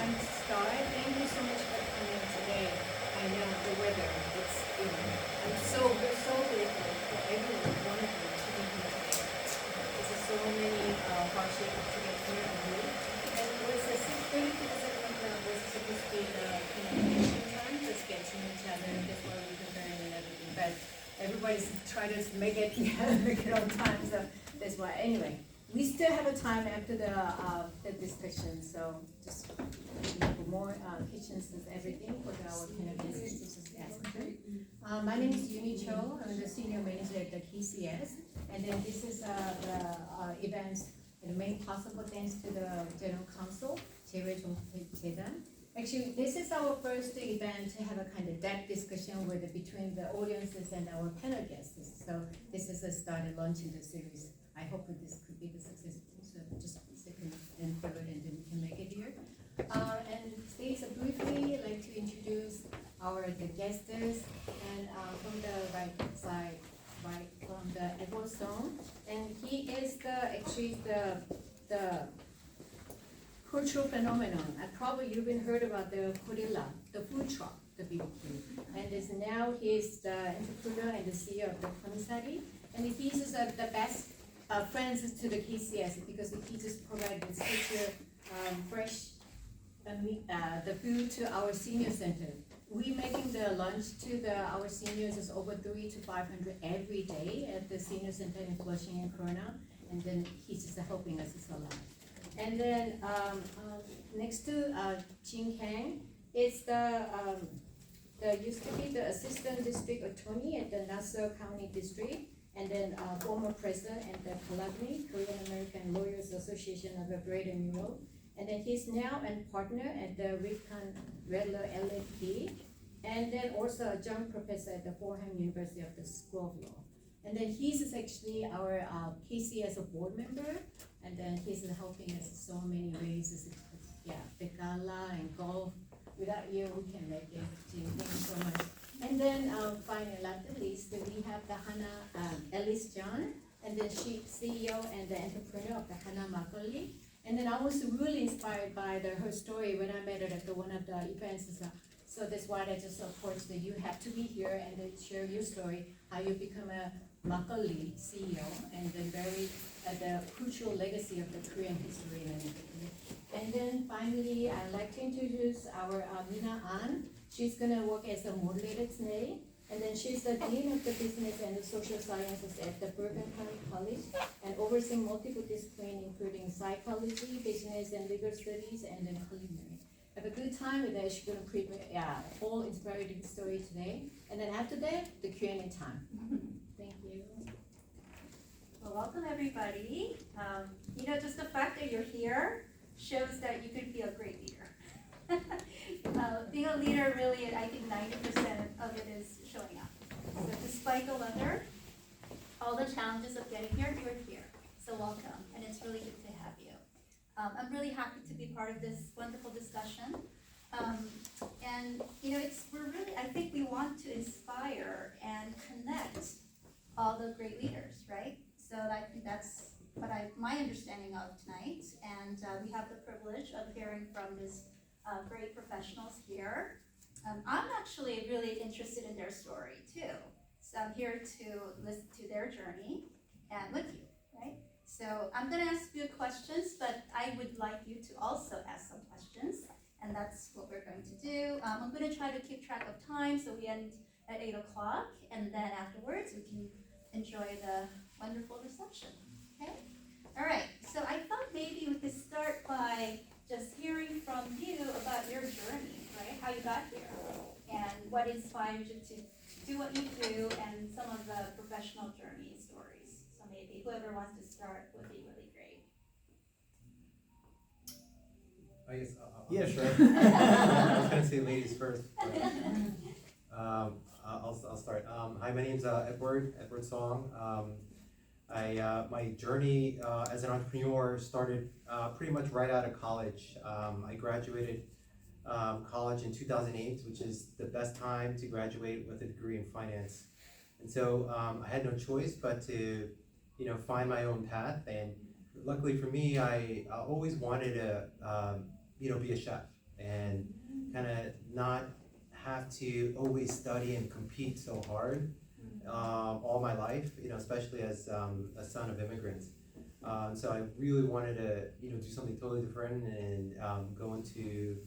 time to start. Thank you so much for coming today. I know the weather, we're so grateful for every one of you to be here today. There's so many hardships to get here and meet. And it was 6:30 to the 7 o'clock was supposed to be the communication time, just get to know each other. That's why we're preparing and everything. But everybody's trying to make it make it on time, so that's why. Anyway, we still have a time after the discussion, so just for more kitchens and everything for our Canadians, just ask them. My name is Yuni Cho. I'm the senior manager at the KCS, and then this is the events and made possible thanks to the General Counsel, 재단. Actually, this is our first event to have a kind of depth discussion between the audiences and our panel guests. So this is a start of launching the series. I hope that this could be the successful. So just second and third, and then we can make it here. And today, so briefly, I'd like to introduce the guests, and from the right side, right from the Edward Song, and he is the cultural phenomenon. Probably you've been heard about the Gorilla, the food truck, the BBQ. And now he's the entrepreneur and the CEO of the Commissary. And he's the best friends to the KCS because he just provides such fresh the food to our senior center. We making the lunch to our seniors is over 300 to 500 every day at the senior center in Flushing and Corona. And then he's just helping us a lot. And then next to Jin Kang is the used to be the assistant district attorney at the Nassau County District, and then former president at the KALAGNI, Korean American Lawyers Association of the Greater New York. And then he's now a partner at the Ripon Redler LLP, and then also a young professor at the Fordham University of the School of Law. And then he's actually our KCS board member, and then he's helping us in so many ways. The gala and golf. Without you, we can make it. Thank you so much. And then finally, not the least, we have the Hannah Ellis John, and then she CEO and the entrepreneur of the Hannah Makgeolli. And then I was really inspired by her story when I met her at one of the events. So that's why I just approached that you have to be here and then share your story, how you become a Makgeolli CEO, and then the crucial legacy of the Korean history and everything. And then finally, I'd like to introduce our Mina An. She's gonna work as a moderator today. And then she's the Dean of the Business and the Social Sciences at the Bergen County College, and overseeing multiple disciplines including psychology, business and legal studies, and then culinary. Have a good time with that. She's gonna prepare whole inspiring story today. And then after that, the Q&A time. Thank you. Well, welcome everybody. Just the fact that you're here shows that you could be a great leader. Being a leader, really, I think 90% of it is showing up. So despite the weather, all the challenges of getting here, you're here. So welcome, and it's really good to have you. I'm really happy to be part of this wonderful discussion. I think we want to inspire and connect all the great leaders, right? So I think that's what my understanding of tonight. And we have the privilege of hearing from these great professionals here. I'm actually really interested in their story too. So I'm here to listen to their journey and with you, right? So I'm gonna ask you questions, but I would like you to also ask some questions. And that's what we're going to do. I'm gonna try to keep track of time so we end at 8 o'clock, and then afterwards we can enjoy the wonderful reception, okay? All right, so I thought maybe we could start by just hearing from you about your journey, right? How you got here, and what inspired you to do what you do, and some of the professional journey stories. So maybe whoever wants to start would be really great. I guess yeah, sure. I was gonna say ladies first. But, I'll start. Hi, my name's Edward Song. My journey as an entrepreneur started pretty much right out of college. I graduated college in 2008, which is the best time to graduate with a degree in finance. And so I had no choice but to, find my own path. And luckily for me, I always wanted to, be a chef. and kind of not have to always study and compete so hard all my life, especially as a son of immigrants. So I really wanted to, do something totally different and go into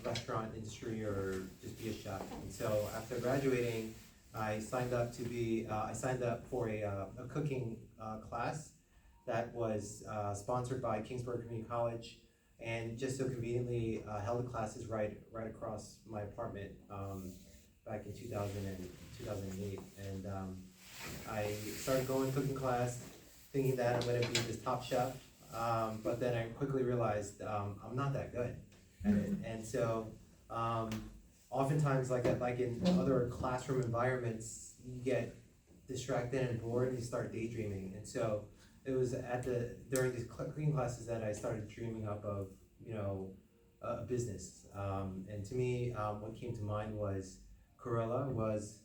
restaurant industry or just be a chef. And so after graduating, I signed up for a cooking class that was sponsored by Kingsborough Community College, and just so conveniently held the classes right across my apartment back in 2008. And I started going to cooking class thinking that I'm going to be this top chef, but then I quickly realized I'm not that good at it. And so oftentimes, like in other classroom environments, you get distracted and bored and you start daydreaming. And so it was during these cooking classes that I started dreaming up of, a business. And to me, what came to mind was Corilla, was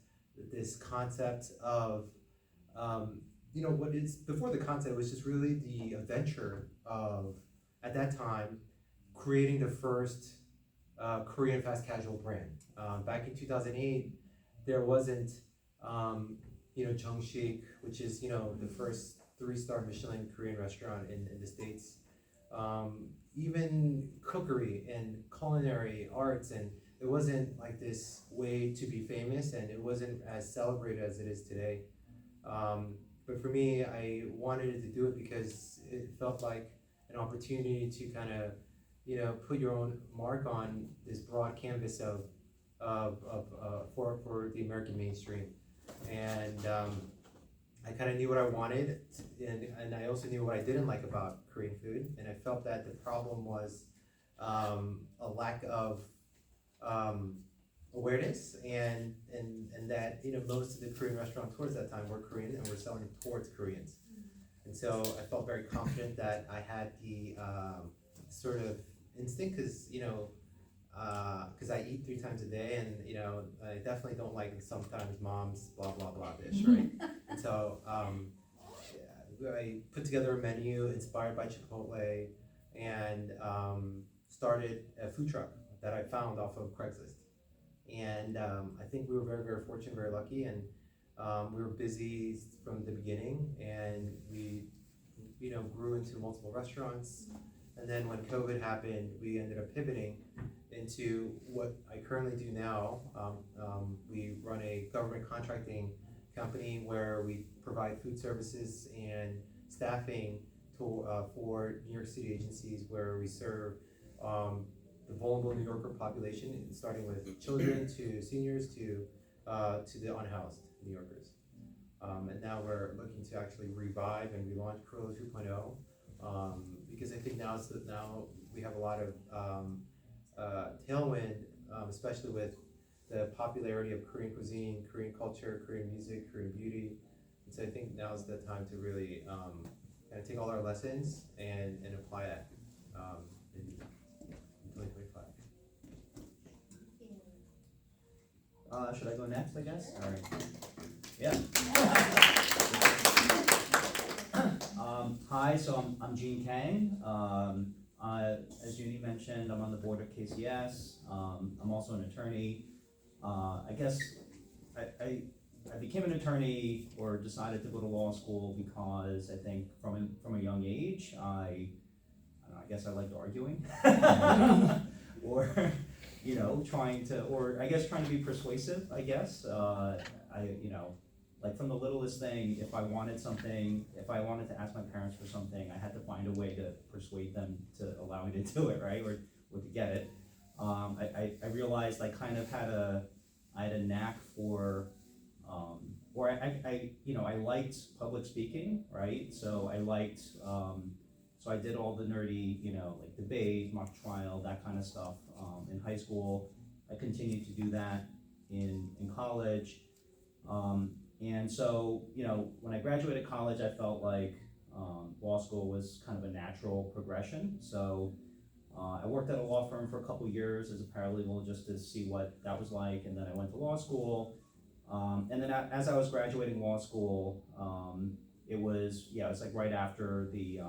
this concept of, before the concept was just really the adventure of, at that time, creating the first Korean fast casual brand. Back in 2008, there wasn't, Jungshik, which is, the first 3-star Michelin Korean restaurant in the States. Even cookery and culinary arts, and it wasn't like this way to be famous, and it wasn't as celebrated as it is today. But for me, I wanted to do it because it felt like an opportunity to kind of, put your own mark on this broad canvas for the American mainstream. And I kind of knew what I wanted, and I also knew what I didn't like about Korean food, and I felt that the problem was a lack of awareness, and that most of the Korean restaurateurs at that time were Korean and were selling towards Koreans. And so I felt very confident that I had the sort of instinct, because I eat 3 times a day, and I definitely don't like sometimes mom's blah blah blah dish, right? And so I put together a menu inspired by Chipotle, and started a food truck that I found off of Craigslist. And I think we were very, very fortunate, very lucky, and we were busy from the beginning, and we grew into multiple restaurants. And then when COVID happened, we ended up pivoting into what I currently do now. We run a government contracting company where we provide food services and staffing for New York City agencies, where we serve the vulnerable New Yorker population, starting with children to seniors to the unhoused New Yorkers. And now we're looking to actually revive and relaunch Corilla 2.0, because I think now we have a lot of tailwind, especially with the popularity of Korean cuisine, Korean culture, Korean music, Korean beauty. And so I think now's the time to really kind of take all our lessons and apply that in 2025. Should I go next, I guess? All right. Yeah. Hi, so I'm Gene Kang. As Junie mentioned, I'm on the board of KCS. I'm also an attorney. I guess I became an attorney, or decided to go to law school, because I think from a young age, I guess I liked arguing, or trying to be persuasive. I guess like from the littlest thing, if I wanted to ask my parents for something, I had to find a way to persuade them to allow me to do it, right, or to get it. I realized I kind of had a knack for, or I liked public speaking, right? So I did all the nerdy, like debate, mock trial, that kind of stuff in high school. I continued to do that in college. And so, when I graduated college, I felt like law school was kind of a natural progression. So I worked at a law firm for a couple years as a paralegal, just to see what that was like, and then I went to law school. And then as I was graduating law school, it was like right after the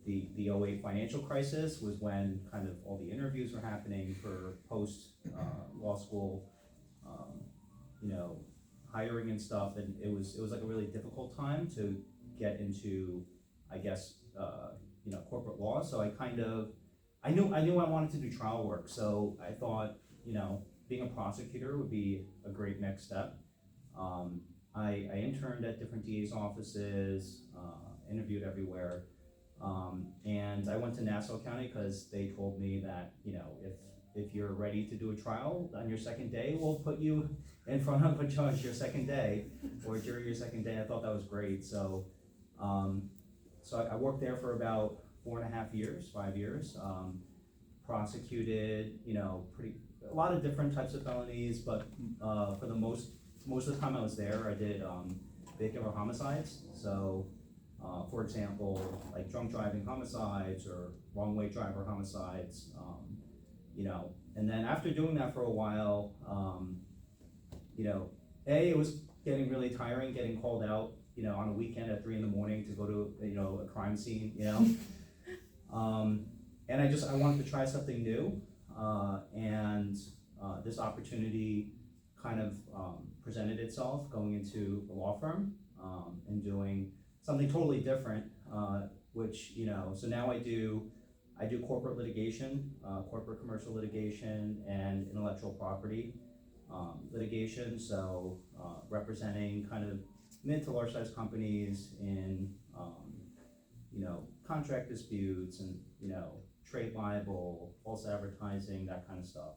the '08 financial crisis was when kind of all the interviews were happening for post law school, you know, hiring and stuff, and it was like a really difficult time to get into, I guess, you know, corporate law. So I knew I wanted to do trial work, so I thought, you know, being a prosecutor would be a great next step. I interned at different DA's offices, interviewed everywhere, and I went to Nassau County because they told me that, you know, if you're ready to do a trial on your second day, we'll put you in front of a judge your second day, or a jury your second day. I thought that was great, so I worked there for about 4.5 years, 5 years, prosecuted, you know, a lot of different types of felonies, but for the most of the time I was there, I did vehicular homicides. So, for example, like drunk driving homicides or wrong way driver homicides, you know. And then after doing that for a while, you know, it was getting really tiring, getting called out, you know, on a weekend at 3 a.m. to go to, you know, a crime scene, you know. And I wanted to try something new, and this opportunity kind of presented itself going into a law firm, and doing something totally different, which, you know, so now I do corporate litigation, corporate commercial litigation, and intellectual property litigation. So representing kind of mid to large size companies in, you know, contract disputes and, you know, trade libel, false advertising, that kind of stuff,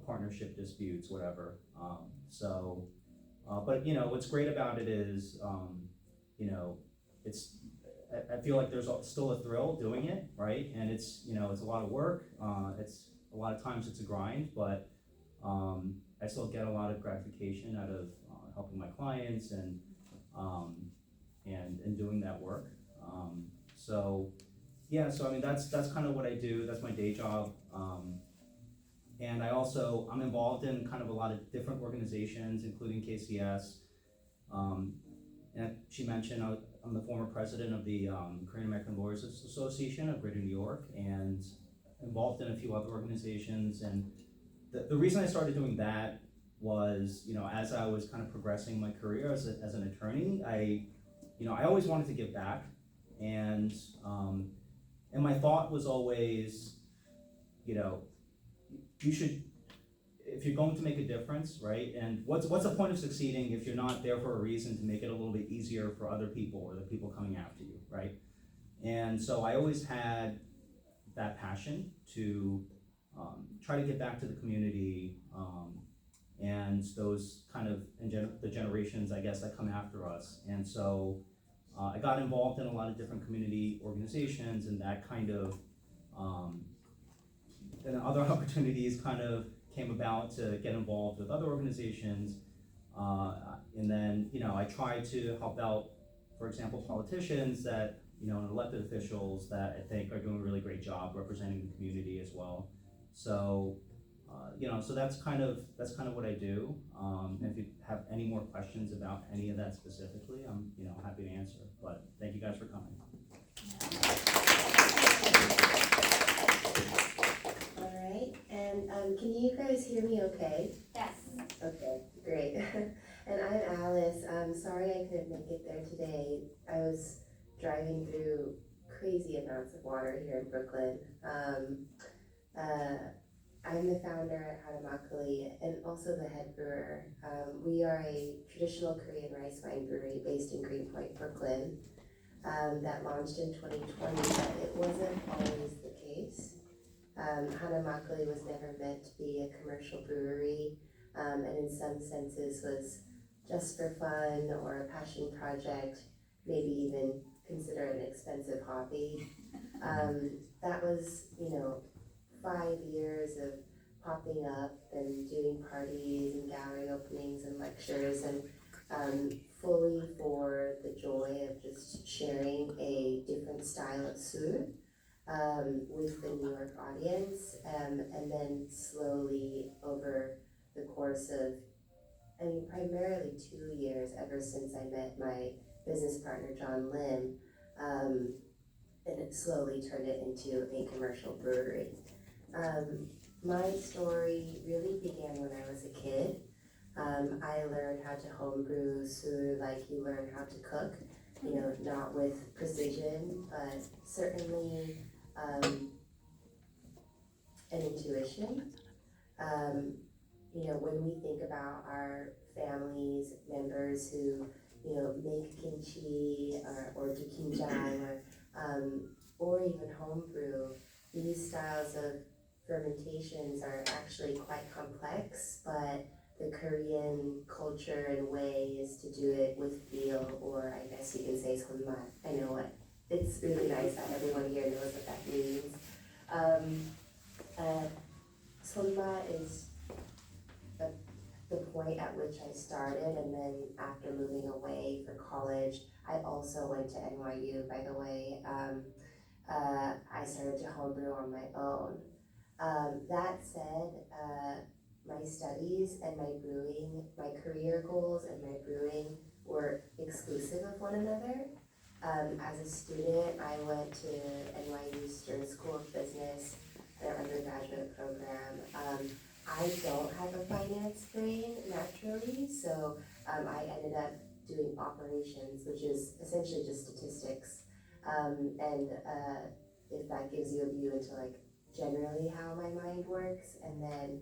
partnership disputes, whatever. But you know, what's great about it is, you know, I feel like there's still a thrill doing it, right? And it's, you know, it's a lot of work. It's a lot of times it's a grind, but I still get a lot of gratification out of helping my clients and doing that work. So I mean, that's kind of what I do. That's my day job. And I'm involved in kind of a lot of different organizations, including KCS. And she mentioned I'm the former president of the Korean American Lawyers Association of Greater New York, and involved in a few other organizations. And the reason I started doing that was, you know, as I was kind of progressing my career as an attorney, I always wanted to give back, and my thought was always, you know, you should, if you're going to make a difference, right? And what's the point of succeeding if you're not there for a reason to make it a little bit easier for other people or the people coming after you, right? And so I always had that passion to try to get back to the community, and those kind of the generations, I guess, that come after us. And so I got involved in a lot of different community organizations, and that kind of and other opportunities kind of came about to get involved with other organizations, and then, you know, I tried to help out, for example, politicians that, you know, and elected officials that I think are doing a really great job representing the community as well. So, you know, so that's kind of what I do. And if you have any more questions about any of that specifically, I'm, you know, happy to answer. But thank you guys for coming. All right, and can you guys hear me okay? Yes. Okay, great. And I'm Alice. I'm sorry I couldn't make it there today. I was driving through crazy amounts of water here in Brooklyn. I'm the founder at Hanamakali and also the head brewer. We are a traditional Korean rice wine brewery based in Greenpoint, Brooklyn, that launched in 2020, but it wasn't always the case. Hanamakali was never meant to be a commercial brewery, and in some senses was just for fun or a passion project, maybe even consider an expensive hobby. That was, you know, 5 years of popping up and doing parties and gallery openings and lectures, and fully for the joy of just sharing a different style of sur with the New York audience, and then slowly over the course of, I mean, primarily 2 years, ever since I met my business partner, John Lim, and it slowly turned it into a commercial brewery. My story really began when I was a kid. I learned how to homebrew sort of like you learn how to cook, you know, not with precision, but certainly an intuition. You know, when we think about our families, members who, you know, make kimchi or do kimjang or even homebrew, these styles of fermentations are actually quite complex, but the Korean culture and way is to do it with feel, or I guess you can say sonmat. I know what, it's really nice that everyone here knows what that means. Sonmat is the point at which I started, and then after moving away for college, I also went to NYU, by the way. I started to homebrew on my own. That said, my studies and my brewing, my career goals and my brewing were exclusive of one another. As a student, I went to NYU Stern School of Business, their undergraduate program. I don't have a finance brain naturally, so I ended up doing operations, which is essentially just statistics. If that gives you a view into like generally how my mind works, and then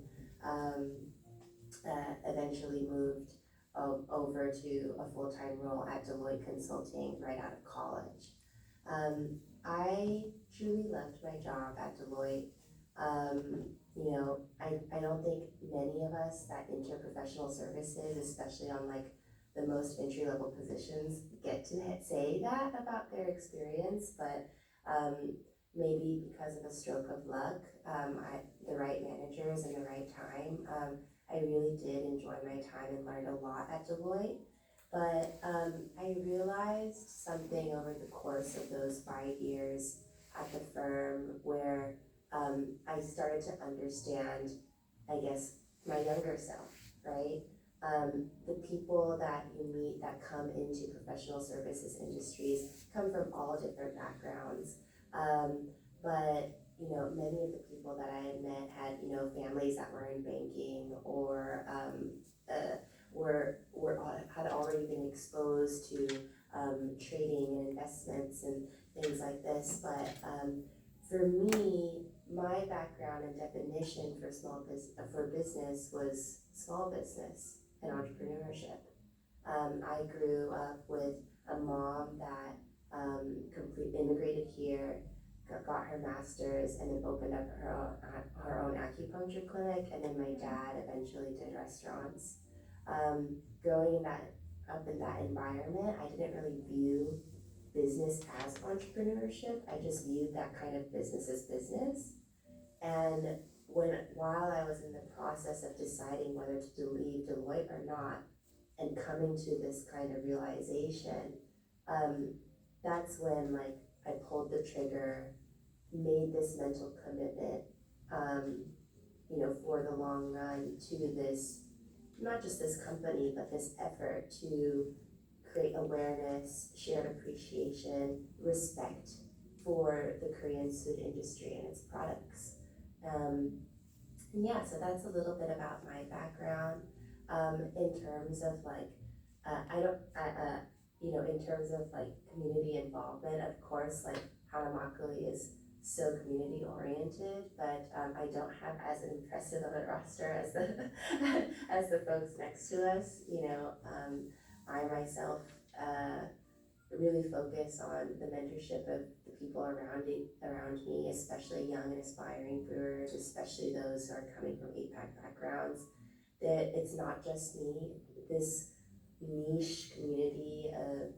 eventually moved over to a full-time role at Deloitte Consulting right out of college. I truly loved my job at Deloitte. You know, I don't think many of us that enter professional services, especially on like the most entry-level positions, get to say that about their experience, but maybe because of a stroke of luck, the right managers and the right time, I really did enjoy my time and learned a lot at Deloitte. But I realized something over the course of those 5 years at the firm where I started to understand, I guess, my younger self, right? The people that you meet that come into professional services industries come from all different backgrounds. But you know, many of the people that I had met had, you know, families that were in banking or had already been exposed to trading and investments and things like this. But for me, my background and definition for business was small business and entrepreneurship. I grew up with a mom that immigrated here, got her master's, and then opened up her own acupuncture clinic, and then my dad eventually did restaurants. Growing up in that environment, I didn't really view business as entrepreneurship. I just viewed that kind of business as business. And while I was in the process of deciding whether to leave Deloitte or not, and coming to this kind of realization, that's when like I pulled the trigger, made this mental commitment, you know, for the long run to this, not just this company, but this effort to create awareness, shared appreciation, respect for the Korean food industry and its products. Yeah, so that's a little bit about my background. In terms of like, you know, in terms of like community involvement, of course, like Hanamakuli is so community oriented, but I don't have as impressive of a roster as the as the folks next to us. You know, I myself really focus on the mentorship of the people around me, especially young and aspiring brewers, especially those who are coming from APAC backgrounds. That it's not just me, this niche community of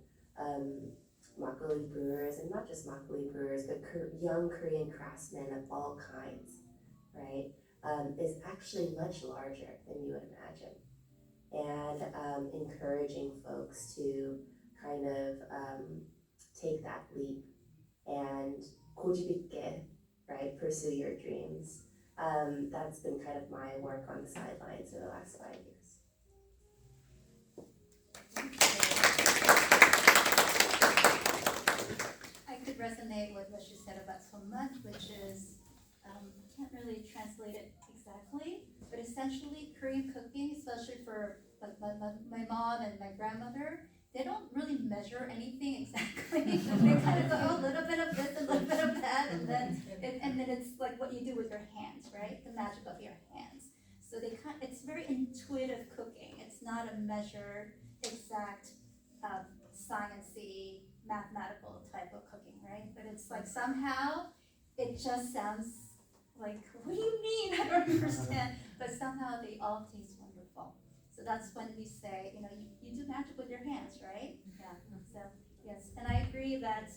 makgeolli brewers, and not just makgeolli brewers, but young Korean craftsmen of all kinds, right, is actually much larger than you would imagine. And encouraging folks to kind of take that leap and 고집있게, right, pursue your dreams. That's been kind of my work on the sidelines for the last 5 years. I could resonate with what she said about Sonmat, which is, I can't really translate it exactly, but essentially Korean cooking, especially for like my mom and my grandmother, they don't really measure anything exactly. They kind of go, oh, a little bit of this, a little bit of that, and then it's like what you do with your hands, right? The magic of your hands. So it's very intuitive cooking. It's not a measured, exact, sciencey, mathematical type of cooking, right? But it's like somehow it just sounds like, what do you mean? I don't understand. But somehow they all taste wonderful. So that's when we say, you do magic with your hands, right? Yeah. So yes, and I agree that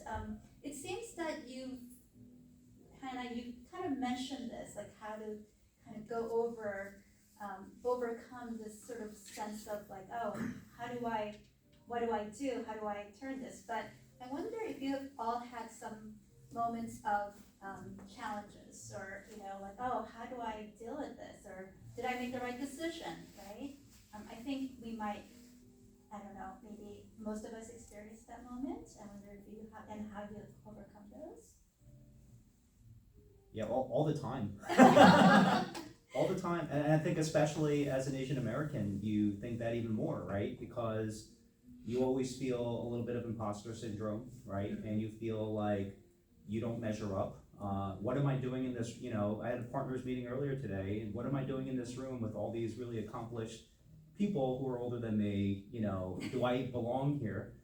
it seems that you kind of mentioned this, like how to kind of go over, overcome this sort of sense of like, oh, what do I do? How do I turn this? But I wonder if you have all had some moments of challenges, or like, oh, how do I deal with this? Or did I make the right decision, right? I think we might, I don't know, maybe most of us experienced that moment. I wonder if you have, and how you overcome those. Yeah, all the time. All the time, and I think especially as an Asian American, you think that even more, right? Because you always feel a little bit of imposter syndrome, right? And you feel like you don't measure up. What am I doing in this, I had a partners meeting earlier today, and what am I doing in this room with all these really accomplished people who are older than me, do I belong here?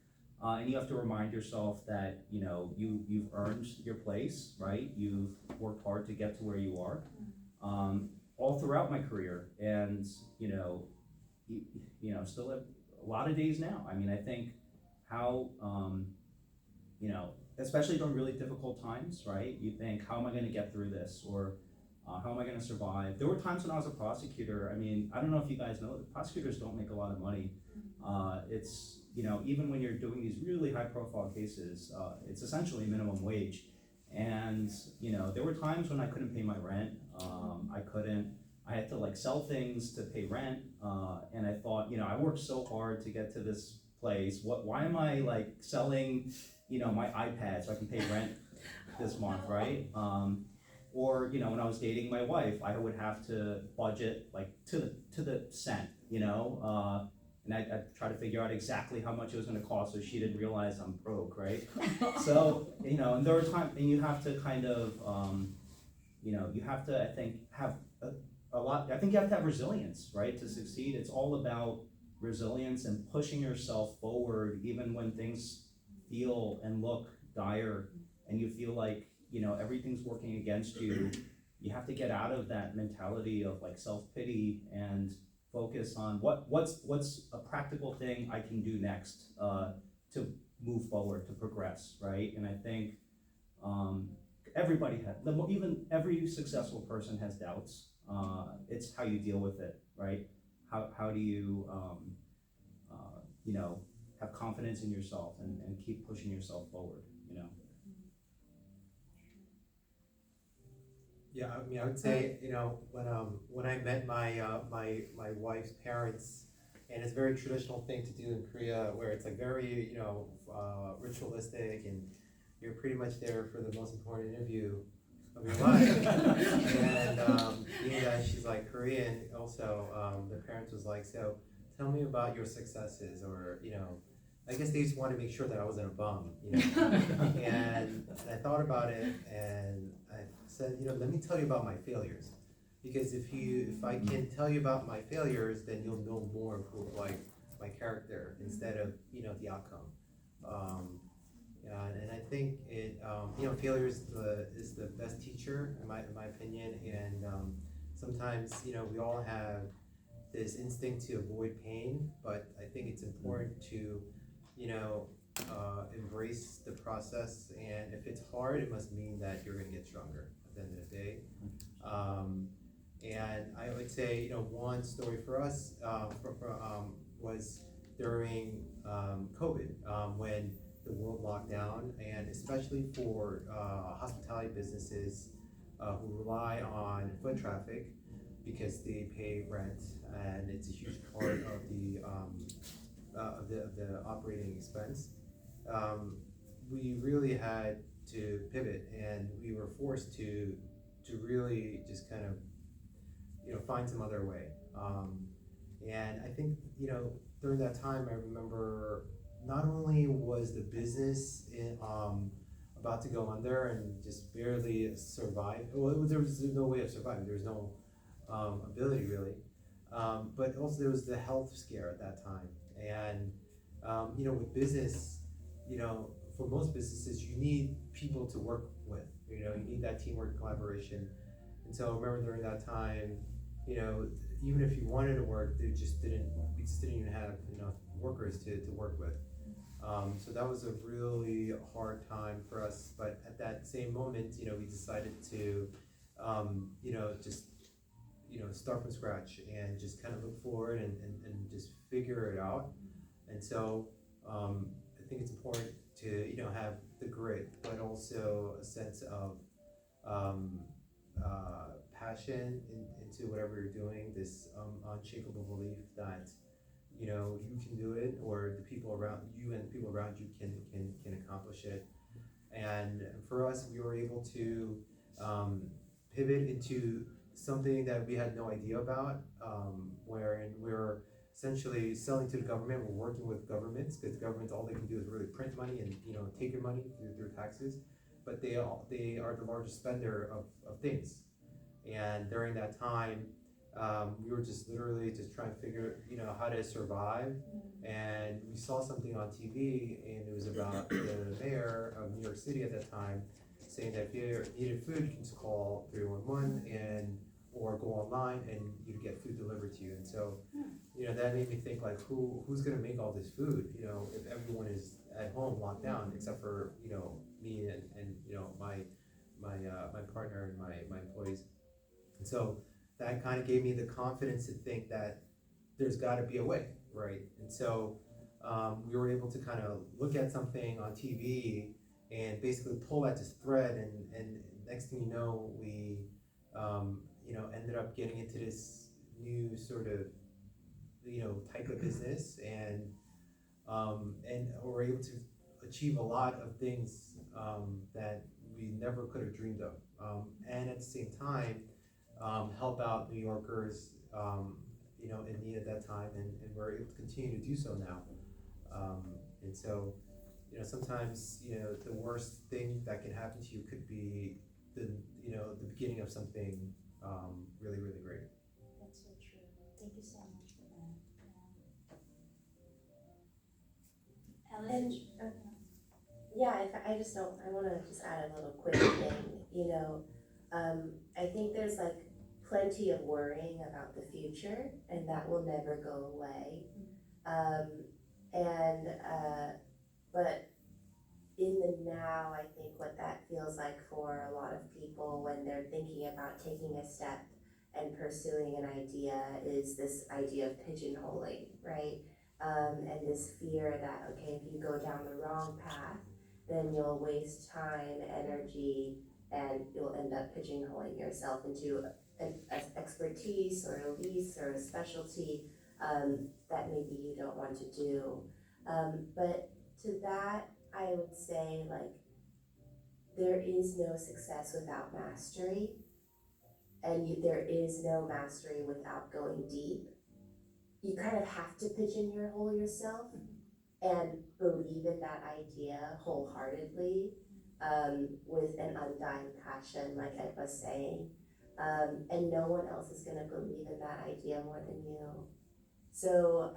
And you have to remind yourself that, you've earned your place, right? You've worked hard to get to where you are, all throughout my career. And, still have a lot of days now. I mean, I think how, especially during really difficult times, right? You think, how am I gonna get through this? Or how am I gonna survive? There were times when I was a prosecutor, I mean, I don't know if you guys know, prosecutors don't make a lot of money. It's, even when you're doing these really high profile cases, it's essentially minimum wage. And, there were times when I couldn't pay my rent. I had to like sell things to pay rent. And I thought, I worked so hard to get to this place. Why am I like selling, my iPad so I can pay rent this month, right? Or, when I was dating my wife, I would have to budget like to the cent, and I'd try to figure out exactly how much it was gonna cost so she didn't realize I'm broke, right? So, and there were times, and you have to kind of, you have to, I think, have a lot, I think you have to have resilience, right, to succeed. It's all about resilience and pushing yourself forward even when things feel and look dire and you feel like, everything's working against you. You have to get out of that mentality of like self-pity and focus on what's a practical thing I can do next to move forward, to progress, right? And I think everybody has, even every successful person has doubts. It's how you deal with it, right? How do you, have confidence in yourself and keep pushing yourself forward, Yeah, I mean, I would say, when I met my wife's parents, and it's a very traditional thing to do in Korea, where it's like very, ritualistic, and you're pretty much there for the most important interview of your life. And being that she's like Korean, also, the parents was like, so tell me about your successes, or I guess they just wanted to make sure that I wasn't a bum, And I thought about it, and I said, let me tell you about my failures, because if I can tell you about my failures, then you'll know more of my character instead of the outcome. And I think failure is the best teacher in my opinion, and sometimes we all have this instinct to avoid pain, but I think it's important to embrace the process, and if it's hard, it must mean that you're gonna get stronger at the end of the day. And I would say, one story for us was during COVID, when the world locked down, and especially for hospitality businesses who rely on foot traffic because they pay rent, and it's a huge part of the operating expense. We really had to pivot, and we were forced to really just kind of, find some other way. And I think, during that time, I remember not only was the business about to go under and just barely survive, well, there was no way of surviving, there was no ability really, but also there was the health scare at that time. And, with business, for most businesses, you need people to work with, you need that teamwork collaboration. And so I remember during that time, even if you wanted to work, we just didn't even have enough workers to work with. So that was a really hard time for us, but at that same moment, we decided to, just, start from scratch and just kind of look forward and just figure it out. And so, I think it's important to, have the grit, but also a sense of, passion into whatever you're doing, this unshakable belief that you can do it, or the people around you and the people around you can accomplish it. And for us, we were able to pivot into something that we had no idea about, wherein we're essentially selling to the government. We're working with governments, because governments, all they can do is really print money and take your money through taxes, but they are the largest spender of things. And during that time, we were just literally just trying to figure, how to survive. And we saw something on TV, and it was about the mayor of New York City at that time saying that if you needed food, you can just call 311 or go online and you'd get food delivered to you. And so, that made me think, like, who's gonna make all this food, if everyone is at home locked down, except for, me and my partner and my employees. And so that kind of gave me the confidence to think that there's got to be a way, right? And so we were able to kind of look at something on TV and basically pull at this thread, and next thing you know, we ended up getting into this new sort of type of business, and we're able to achieve a lot of things that we never could have dreamed of, and at the same time help out New Yorkers in need at that time, and we're able to continue to do so now. And so, sometimes, the worst thing that can happen to you could be the beginning of something really, really great. That's so true. Thank you so much for that. And, Alice? Yeah, I wanna just add a little quick thing, I think there's like plenty of worrying about the future, and that will never go away. But in the now, I think what that feels like for a lot of people when they're thinking about taking a step and pursuing an idea is this idea of pigeonholing, right? And this fear that, okay, if you go down the wrong path, then you'll waste time, energy, and you'll end up pigeonholing yourself into an expertise or a lease or a specialty that maybe you don't want to do. But to that, I would say, like, there is no success without mastery, and there is no mastery without going deep. You kind of have to pigeonhole yourself and believe in that idea wholeheartedly, with an undying passion, like Ed was saying. And no one else is gonna believe in that idea more than you. So,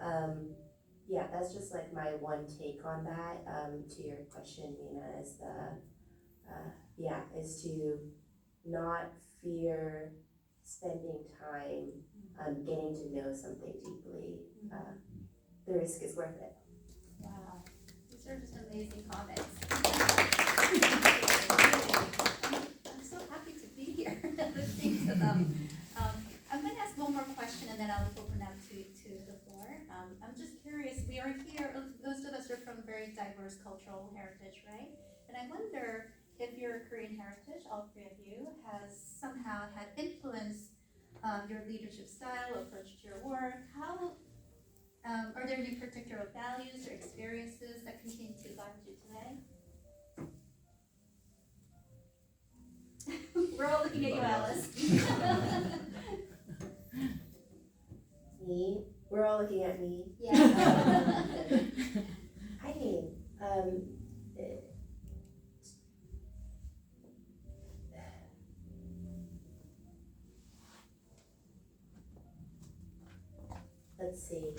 yeah, that's just like my one take on that. To your question, Nina, is to not fear spending time getting to know something deeply. The risk is worth it. Wow, these are just amazing comments. I'm so happy to be here listening to them. I'm going to ask one more question, and then I'll open up to the floor. I'm just curious, we are here, most of us are from very diverse cultural heritage, right? And I wonder if your Korean heritage, all three of you, has somehow had influenced your leadership style, approach to your work. How are there any particular values or experiences that continue to guide you today? We're all looking at you, Alice. Me, we're all looking at me. Yeah. Hi, let's see.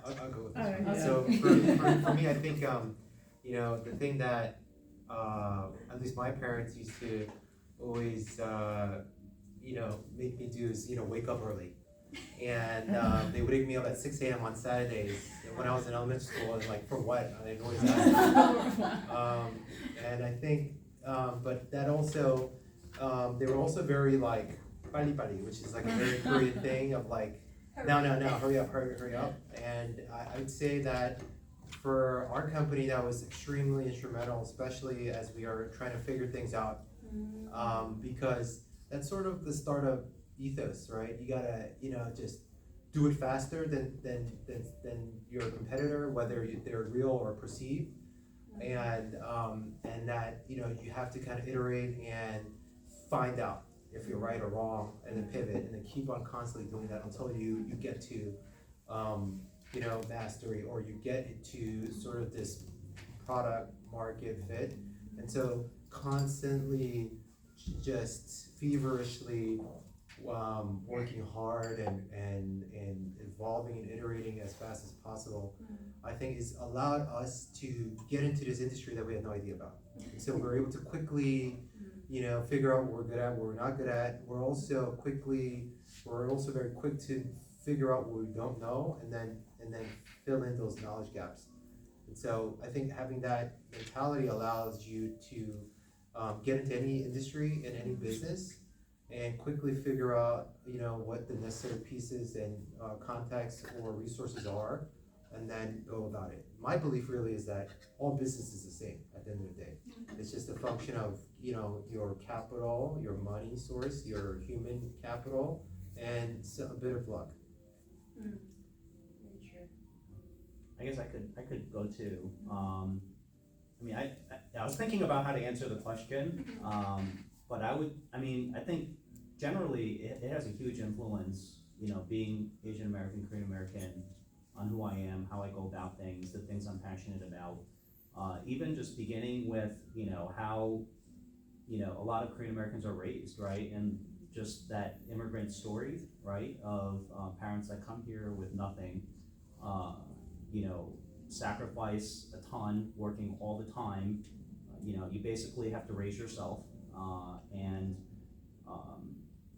I'll go with this Alright, one. yeah. So for me, I think, you know, the thing that, at least my parents used to always, you know, make me do is, you know, wake up early. And, they would wake me up at 6 a.m. on Saturdays when I was in elementary school, and like, for what? I'd always ask. And I think, but that also, they were also very like, pali pali, which is like a very Korean thing of like, no, hurry up. And I would say that for our company, that was extremely instrumental, especially as we are trying to figure things out. Because that's sort of the startup ethos, right? You gotta, you know, just do it faster than your competitor, whether they're real or perceived. And that, you know, you have to kind of iterate and find out if you're right or wrong, and then pivot, and then keep on constantly doing that until you get to, you know, mastery, or you get into sort of this product market fit. And so constantly just feverishly working hard and evolving and iterating as fast as possible, I think has allowed us to get into this industry that we had no idea about. And so we're able to quickly, you know, figure out what we're good at, what we're not good at. We're also very quick to figure out what we don't know, and then fill in those knowledge gaps. And so I think having that mentality allows you to get into any industry and any business and quickly figure out, you know, what the necessary pieces and contacts or resources are, and then go about it. My belief really is that all business is the same at the end of the day. It's just a function of, you know, your capital, your money source, your human capital, and a bit of luck. Very true. I guess I could go too. I mean, I was thinking about how to answer the question, but I think generally it has a huge influence, you know, being Asian American, Korean American, on who I am, how I go about things, the things I'm passionate about. Even just beginning with, you know, how, you know, a lot of Korean Americans are raised, right? And just that immigrant story, right, of parents that come here with nothing, you know, sacrifice a ton, working all the time. You know, you basically have to raise yourself, and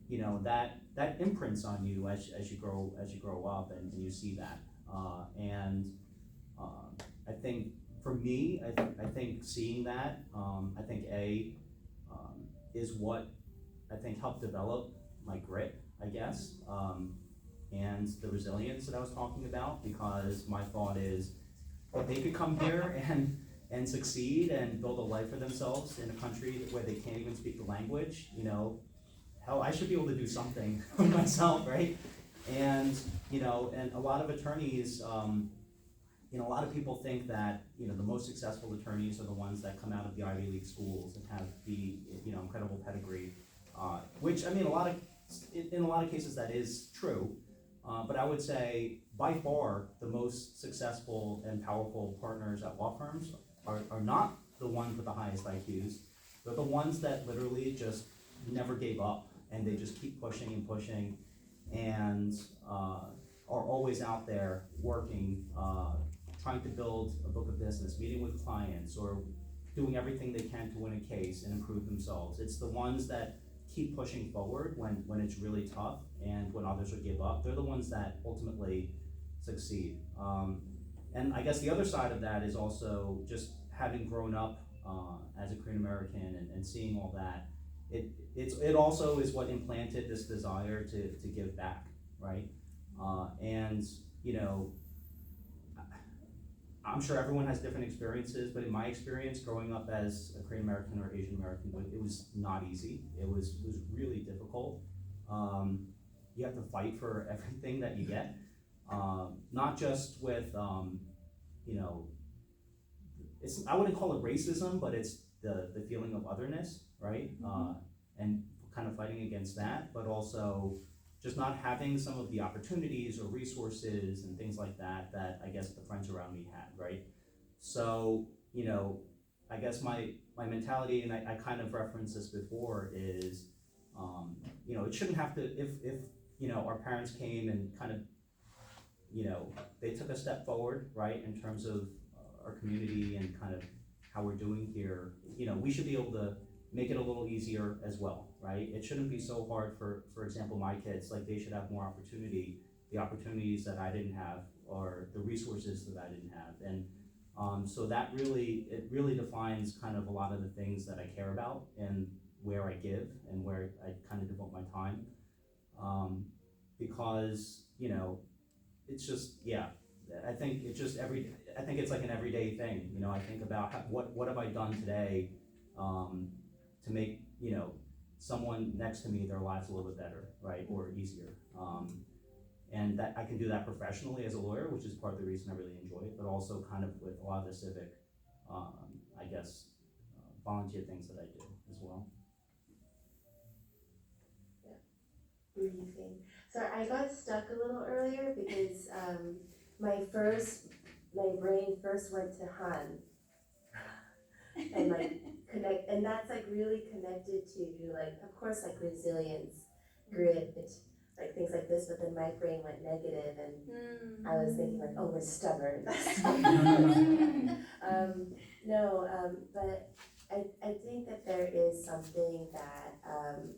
you know, that imprints on you as you grow up, and you see that. I think for me, I think seeing that, I think is what I think helped develop my grit, I guess, and the resilience that I was talking about, because my thought is, if they could come here and succeed and build a life for themselves in a country where they can't even speak the language, you know, hell, I should be able to do something for myself, right? And, you know, and a lot of attorneys, you know, a lot of people think that, you know, the most successful attorneys are the ones that come out of the Ivy League schools and have the, you know, incredible pedigree, which, I mean, in a lot of cases that is true, but I would say by far the most successful and powerful partners at law firms are not the ones with the highest IQs. They're the ones that literally just never gave up, and they just keep pushing and pushing, and are always out there working, trying to build a book of business, meeting with clients, or doing everything they can to win a case and improve themselves. It's the ones that keep pushing forward when it's really tough and when others would give up. They're the ones that ultimately succeed. And I guess the other side of that is also just having grown up as a Korean American and seeing all that. It also is what implanted this desire to give back, right? And you know, I'm sure everyone has different experiences, but in my experience, growing up as a Korean American or Asian American, it was not easy. It was really difficult. You have to fight for everything that you get, not just with, you know, I wouldn't call it racism, but it's the feeling of otherness, right? And kind of fighting against that, but also just not having some of the opportunities or resources and things like that that I guess the friends around me had, right? So, you know, I guess my mentality, and I kind of referenced this before, is, you know, it shouldn't have to, if, you know, our parents came and kind of, you know, they took a step forward, right, in terms of our community and kind of how we're doing here, you know, we should be able to make it a little easier as well, right? It shouldn't be so hard for example, my kids, like they should have more opportunity, the opportunities that I didn't have, or the resources that I didn't have. And so that really, it really defines kind of a lot of the things that I care about and where I give and where I kind of devote my time. Because, you know, it's just, yeah, I think it's just I think it's like an everyday thing, you know, I think about what have I done today, to make, you know, someone next to me, their lives a little bit better, right, or easier. And that I can do that professionally as a lawyer, which is part of the reason I really enjoy it, but also kind of with a lot of the civic, I guess, volunteer things that I do as well. Amazing. So I got stuck a little earlier because my brain first went to Han and like connect, and that's like really connected to like, of course, like resilience, grit, like things like this, but then my brain went negative and I was thinking like, oh, we're stubborn. But I think that there is something that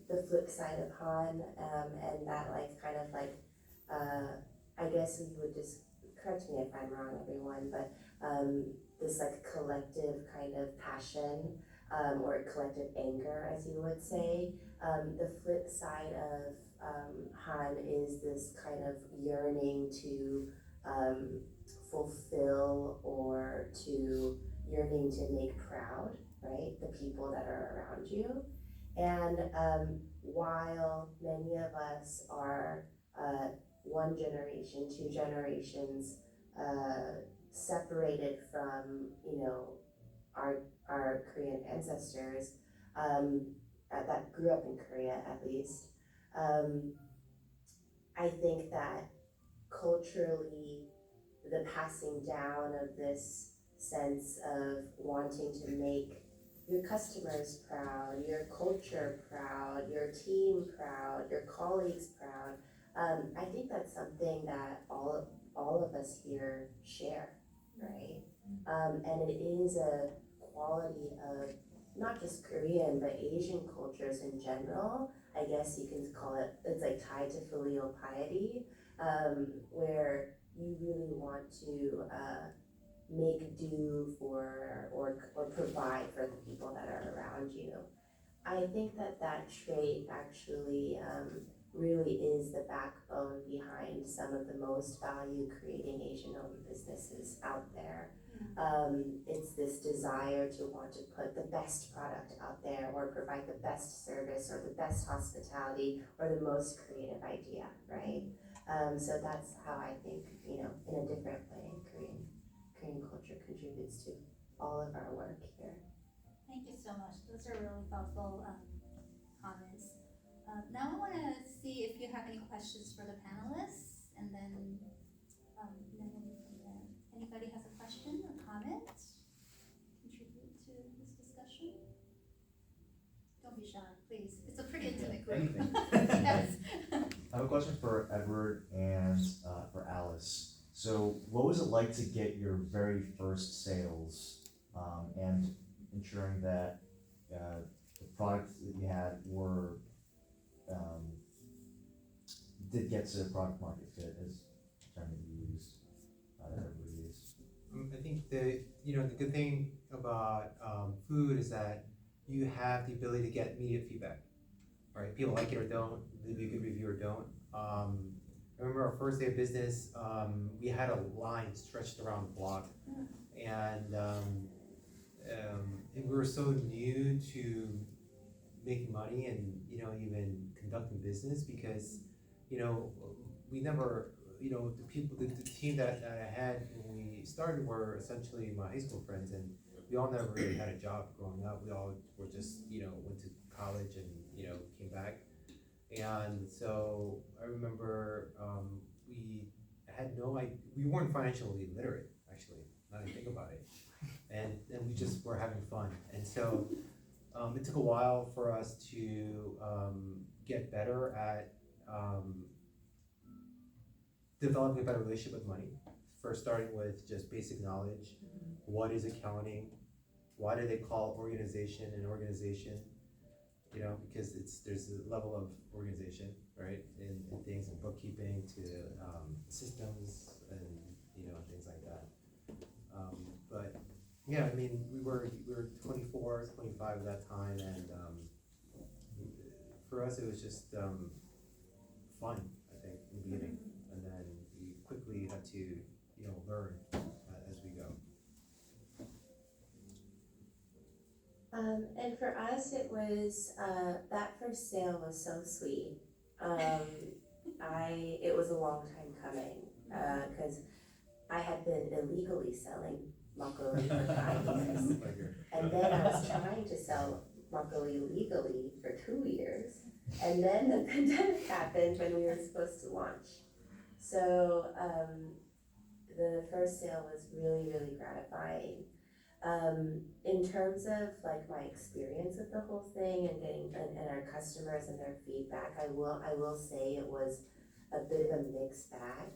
the flip side of Han, and that like kind of like, I guess we would just, correct me if I'm wrong, everyone, but this like collective kind of passion, or collective anger, as you would say. The flip side of Han is this kind of yearning to fulfill, or to yearning to make proud, right, the people that are around you. And while many of us are one generation, two generations separated from, you know, our Korean ancestors, that grew up in Korea at least, I think that culturally the passing down of this sense of wanting to make your customers proud, your culture proud, your team proud, your colleagues proud, I think that's something that all of us here share, right? And it is a quality of not just Korean, but Asian cultures in general. I guess you can call it, it's like tied to filial piety, where you really want to make do for, or provide for the people that are around you. I think that trait actually really is the backbone behind some of the most value creating Asian-owned businesses out there. It's this desire to want to put the best product out there, or provide the best service, or the best hospitality, or the most creative idea, right? So that's how I think, you know, in a different way, Korean culture contributes to all of our work here. Thank you so much. Those are really thoughtful comments. Now I want to see if you have any questions for the panelists, and then we'll move from there. Anybody has a question or comment? Contribute to this discussion? Don't be shy, please. It's a pretty intimate group. Anything. Yes. I have a question for Edward and for Alice. So what was it like to get your very first sales, and ensuring that the products that you had were, did get to product market fit, as the term that you used, that everybody used? I think the good thing about food is that you have the ability to get immediate feedback. Right, people like it or don't, leave a good review or don't. I remember our first day of business, we had a line stretched around the block, and we were so new to making money and, you know, even conducting business, because, you know, we never, you know, the team that I had when we started were essentially my high school friends, and we all never really had a job growing up. We all were just, went to college and, came back. And so I remember, we had no idea, we weren't financially literate, actually, now that I think about it. And we just were having fun. And so, it took a while for us to, get better at, developing a better relationship with money. First starting with just basic knowledge. What is accounting? Why do they call organization an organization? Because there's a level of organization, right? In things in bookkeeping to systems and things like that. But yeah, I mean, we were 24, 25 at that time, and for us it was just fun, I think, in the beginning, and then we quickly had to learn as we go. And for us, it was, that first sale was so sweet. It was a long time coming, cause I had been illegally selling makgeolli for 5 years. And then I was trying to sell makgeolli legally for 2 years. And then the pandemic happened when we were supposed to launch. So, the first sale was really, really gratifying. In terms of like my experience with the whole thing and getting, and our customers and their feedback, I will say it was a bit of a mixed bag.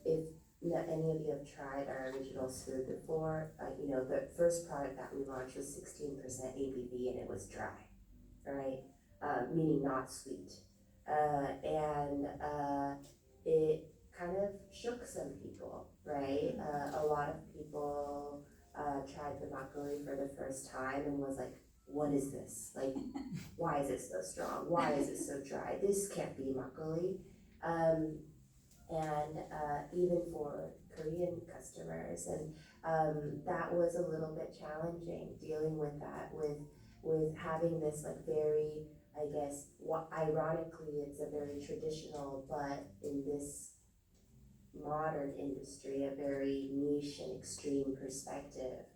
If any of you have tried our original food before, the first product that we launched was 16% ABV and it was dry, right? Meaning not sweet. It kind of shook some people, right? A lot of people tried the makgeolli for the first time and was like, what is this? Like, why is it so strong? Why is it so dry? This can't be makgeolli. Even for Korean customers, and that was a little bit challenging dealing with that, with having this like very, I guess, ironically it's a very traditional, but in this modern industry, a very niche and extreme perspective,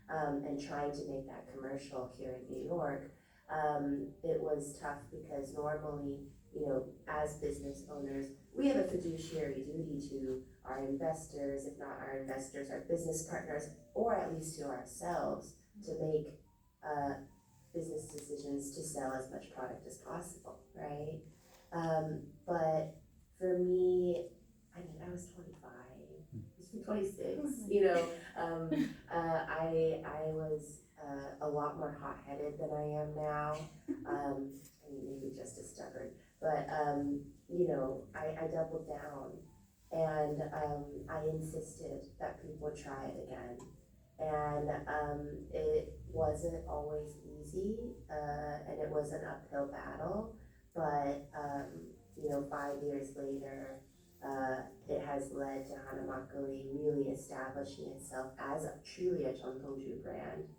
and trying to make that commercial here in New York, it was tough because normally, as business owners, we have a fiduciary duty to our investors, if not our investors, our business partners, or at least to ourselves, to make business decisions to sell as much product as possible, right? But for me, I mean, I was 25, I was 26, I was a lot more hot-headed than I am now. I mean, maybe just as stubborn, but I doubled down, and I insisted that people try it again. And it wasn't always easy, and it was an uphill battle, but 5 years later, it has led to Hana Makgeolli really establishing itself as truly a Cheongdongju brand,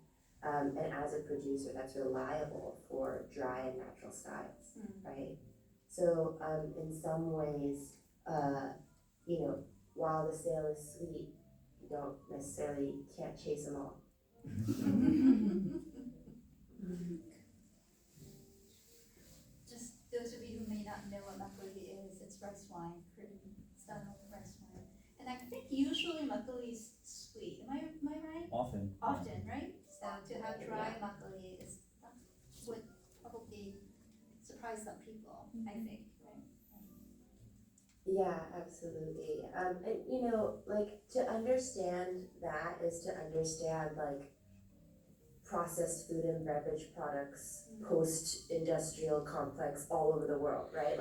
and as a producer that's reliable for dry and natural styles, right? So in some ways, while the sale is sweet, you can't chase them all. Just those of you who may not know what makgeolli is, it's rice wine, Korean style rice wine. And I think usually makgeolli is sweet. Am I right? Often. Often, right? So to have dry makgeolli would probably surprise some people, I think, right? Yeah, absolutely. And to understand that is to understand processed food and beverage products, post-industrial complex all over the world, right?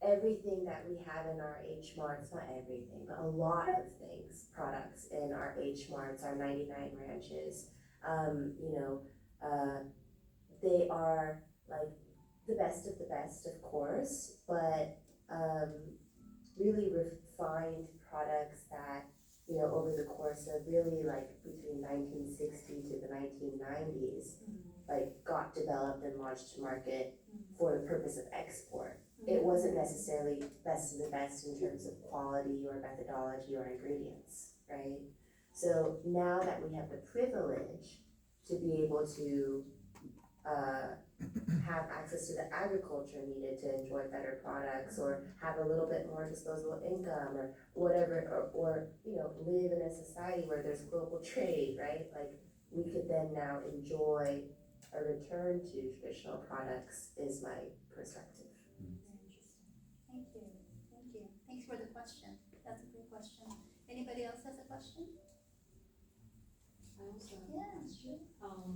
Everything that we have in our H Marts, not everything, but a lot of things, products in our H Marts, our 99 ranches, they are the best of the best, of course, but really refined products that, over the course of really between 1960 to the 1990s, got developed and launched to market for the purpose of export. It wasn't necessarily best of the best in terms of quality or methodology or ingredients, right? So now that we have the privilege to be able to have access to the agriculture needed to enjoy better products, or have a little bit more disposable income, or whatever, or you know, live in a society where there's global trade, right? Like, we could then now enjoy a return to traditional products, is my perspective. Very interesting. Thank you, thank you. Thanks for the question. That's a great question. Anybody else has a question? I also, Yeah, sure.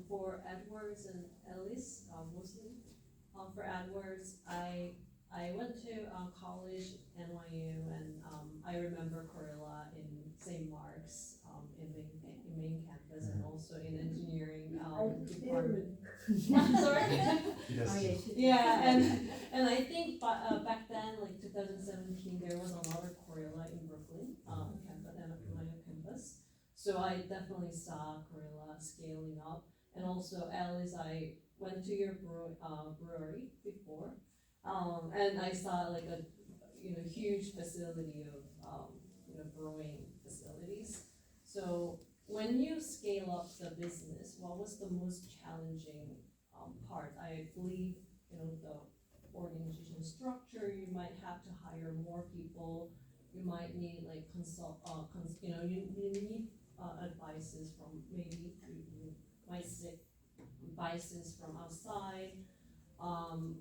for Edwards and Ellis, mostly, for Edwards, I went to, college, NYU, and, I remember Corilla in St. Mark's, in main campus, and also in engineering, department. Sorry. Yes. Oh, yeah, Yeah, and I think back then, like 2017, there was another Corilla in Brooklyn, campus, NYU campus. So I definitely saw Corilla scaling up, and also Alice, I went to your brewery before, and I saw like a huge facility of brewing facilities. So when you scale up the business, what was the most challenging part? I believe the organization structure. You might have to hire more people. You might need like you need advices from maybe you might seek advices from outside.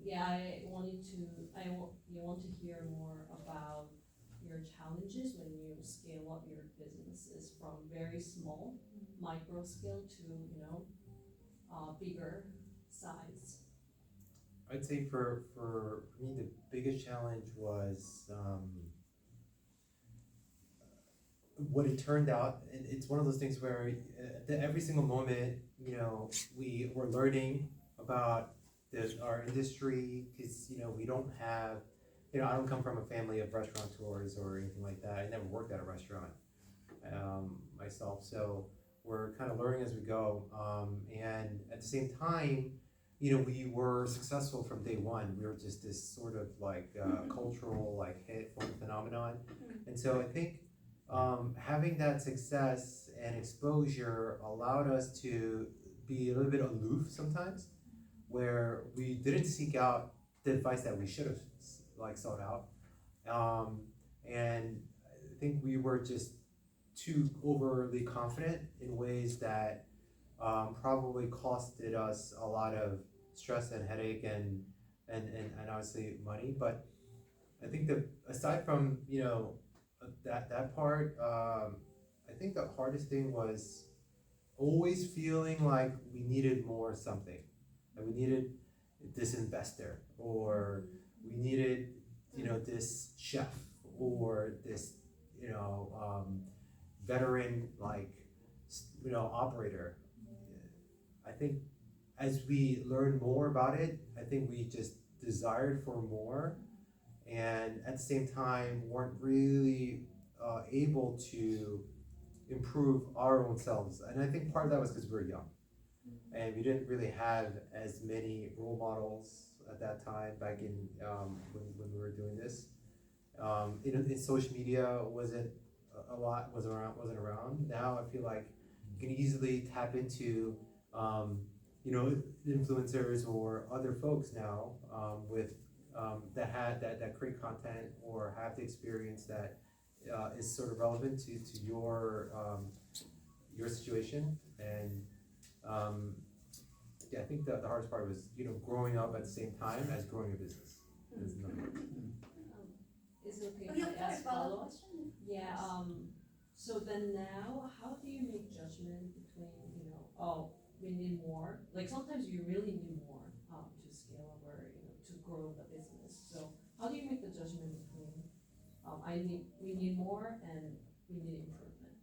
You want to hear more about your challenges when you scale up your businesses from very small micro scale to bigger size. I'd say for me, the biggest challenge was what it turned out, and it's one of those things where at every single moment, we were learning about our industry, because we don't have, I don't come from a family of restaurateurs or anything like that. I never worked at a restaurant myself, so we're kind of learning as we go, and at the same time, we were successful from day one. We were just this sort of like cultural like hit phenomenon, and so I think having that success and exposure allowed us to be a little bit aloof sometimes, where we didn't seek out the advice that we should have like sought out, and I think we were just too overly confident in ways that probably costed us a lot of stress and headache and obviously money. But I think that aside from that part, I think the hardest thing was always feeling like we needed more something, that we needed this investor, or we needed this chef, or this veteran like operator. I think as we learned more about it, I think we just desired for more, and at the same time weren't really able to improve our own selves. And I think part of that was because we were young, and we didn't really have as many role models at that time back in when we were doing this. In social media wasn't around. Now I feel like you can easily tap into influencers or other folks now with that create content or have the experience that is sort of relevant to your situation. And I think the hardest part was growing up at the same time as growing a business. Is another one. Is it okay Oh, if yeah, I that's ask a follow-up follow-up? question. Yeah, so then now, how do you make judgment between, we need more? Like sometimes you really need more to scale up or, to grow the business. So how do you make the judgment between, we need more and we need improvement?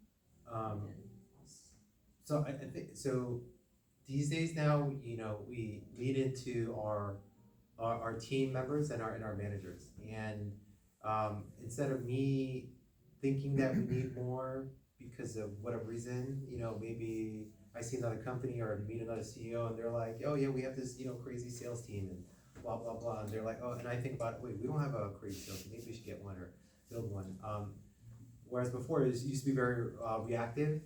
in us? So I think so. These days now, we lead into our team members and our managers, and instead of me thinking that we need more because of whatever reason, maybe I see another company or meet another CEO and they're like, oh yeah, we have this crazy sales team and blah blah blah, and they're like, oh, and I think about, wait, we don't have a crazy sales team, maybe we should get one or build one. Whereas before it used to be very reactive,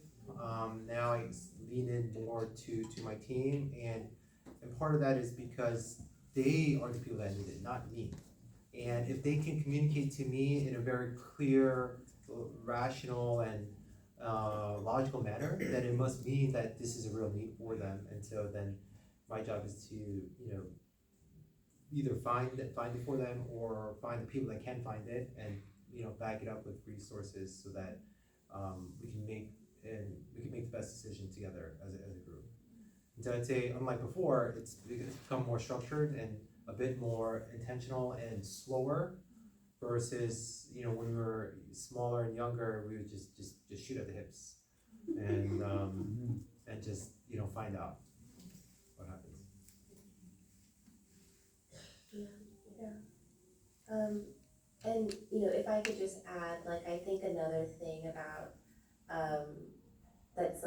Now I lean in more to my team, and part of that is because they are the people that need it, not me. And if they can communicate to me in a very clear, rational, and logical manner, then it must mean that this is a real need for them. And so then my job is to, either find it for them or find the people that can find it and, back it up with resources so that we can make the best decision together as a group. And so I'd say, unlike before, it's become more structured and a bit more intentional and slower versus, when we were smaller and younger, we would just shoot at the hips and just, find out what happens. And if I could just add, I think another thing about, that's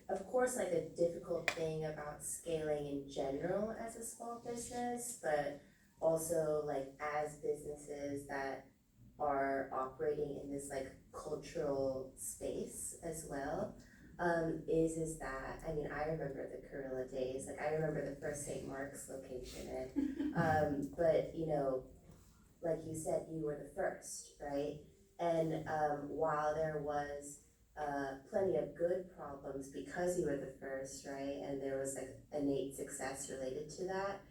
of course a difficult thing about scaling in general as a small business, but also as businesses that are operating in this cultural space as well, is that, I remember the Kurilla days, I remember the first St. Mark's location, but like you said, you were the first, right? And while there was plenty of good problems because you were the first, right? And there was innate success related to that.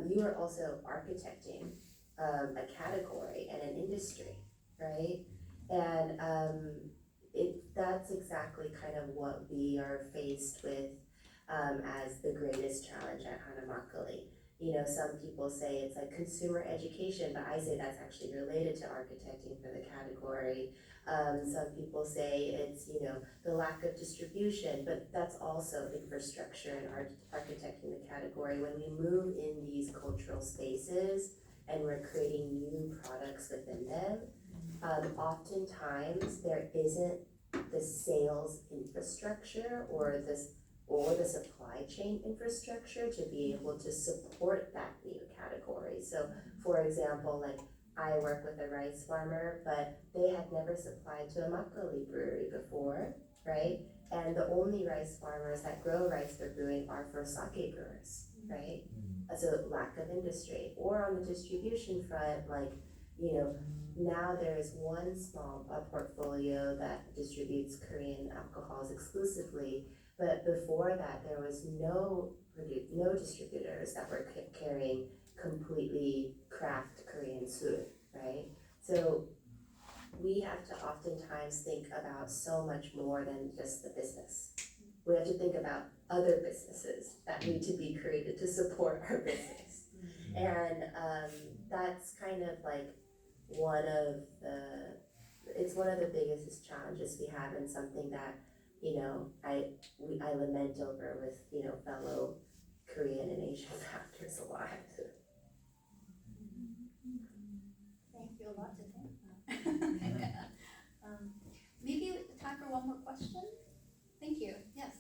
You were also architecting a category and an industry, right? And that's exactly kind of what we are faced with as the greatest challenge at Hanamakali. Some people say it's consumer education, but I say that's actually related to architecting for the category. Some people say it's, the lack of distribution, but that's also infrastructure and architecting the category. When we move in these cultural spaces and we're creating new products within them, oftentimes there isn't the sales infrastructure or the supply chain infrastructure to be able to support that new category. So for example, I work with a rice farmer, but they had never supplied to a makgeolli brewery before, right? And the only rice farmers that grow rice for brewing are for sake brewers, right? So lack of industry. Or on the distribution front, now there is one small portfolio that distributes Korean alcohols exclusively, but before that there was no distributors that were carrying completely craft Korean food, right? So we have to oftentimes think about so much more than just the business. We have to think about other businesses that need to be created to support our business. And that's kind of one of the biggest challenges we have, and something that I lament over with fellow Korean and Asian founders a lot. Thank you a lot to think about. Maybe time for one more question? Thank you, yes.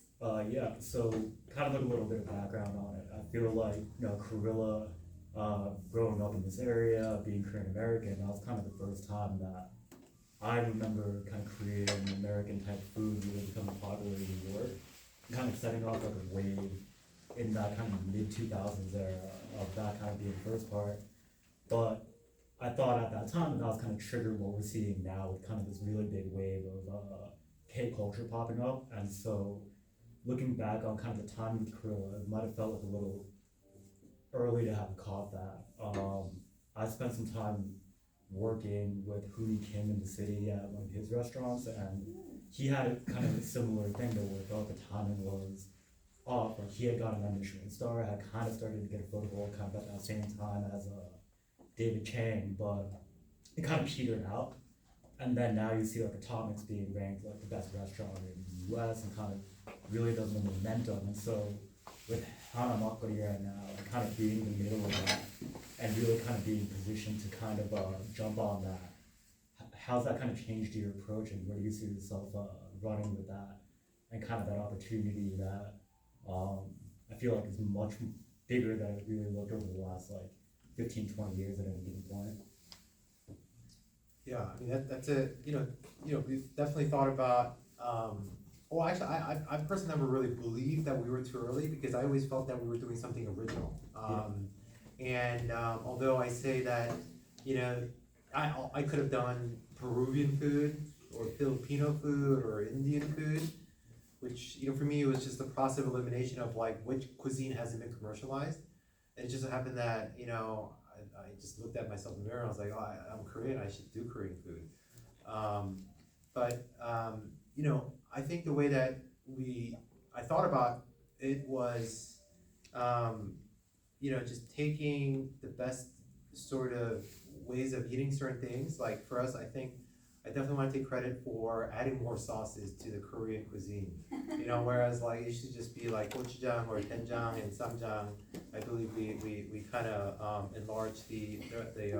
Yeah, so kind of a little bit of background on it. I feel like, Kurilla, growing up in this area, being Korean American, that was kind of the first time that I remember kind of creating American type food really becoming popular in New York, kind of setting off a wave in that kind of mid-2000s era of that kind of being the first part. But I thought at that time that was kind of triggered what we're seeing now with kind of this really big wave of K-culture popping up. And so looking back on kind of the time with Kurilla, it might have felt like a little early to have caught that. I spent some time working with Hooney Kim in the city at one of his restaurants, and he had a kind of a similar thing to where I felt the timing was off. Like he had gotten a Michelin star, had kind of started to get a foothold kind of at that same time as David Chang, but it kind of petered out. And then now you see Atomics being ranked like the best restaurant in the US and kind of really does the momentum. And so with Hanamakali right now, and kind of being in the middle of that and really kind of being positioned to kind of jump on that, how's that kind of changed your approach, and where do you see yourself running with that, and kind of that opportunity that I feel like is much bigger than it really looked over the last 15, 20 years at any given point? Yeah, I mean that's we've definitely thought about Well, actually, I personally never really believed that we were too early because I always felt that we were doing something original. Although I say that, you know, I could have done Peruvian food or Filipino food or Indian food, which, you know, for me, it was just the process of elimination of like which cuisine hasn't been commercialized. And it just so happened that, you know, I just looked at myself in the mirror and I was like, oh, I'm Korean, I should do Korean food. You know, I think the way that I thought about it was, you know, just taking the best sort of ways of eating certain things. Like for us, I think I definitely want to take credit for adding more sauces to the Korean cuisine. You know, whereas like it should just be like gochujang or doenjang and samjang. I believe we kind of enlarged the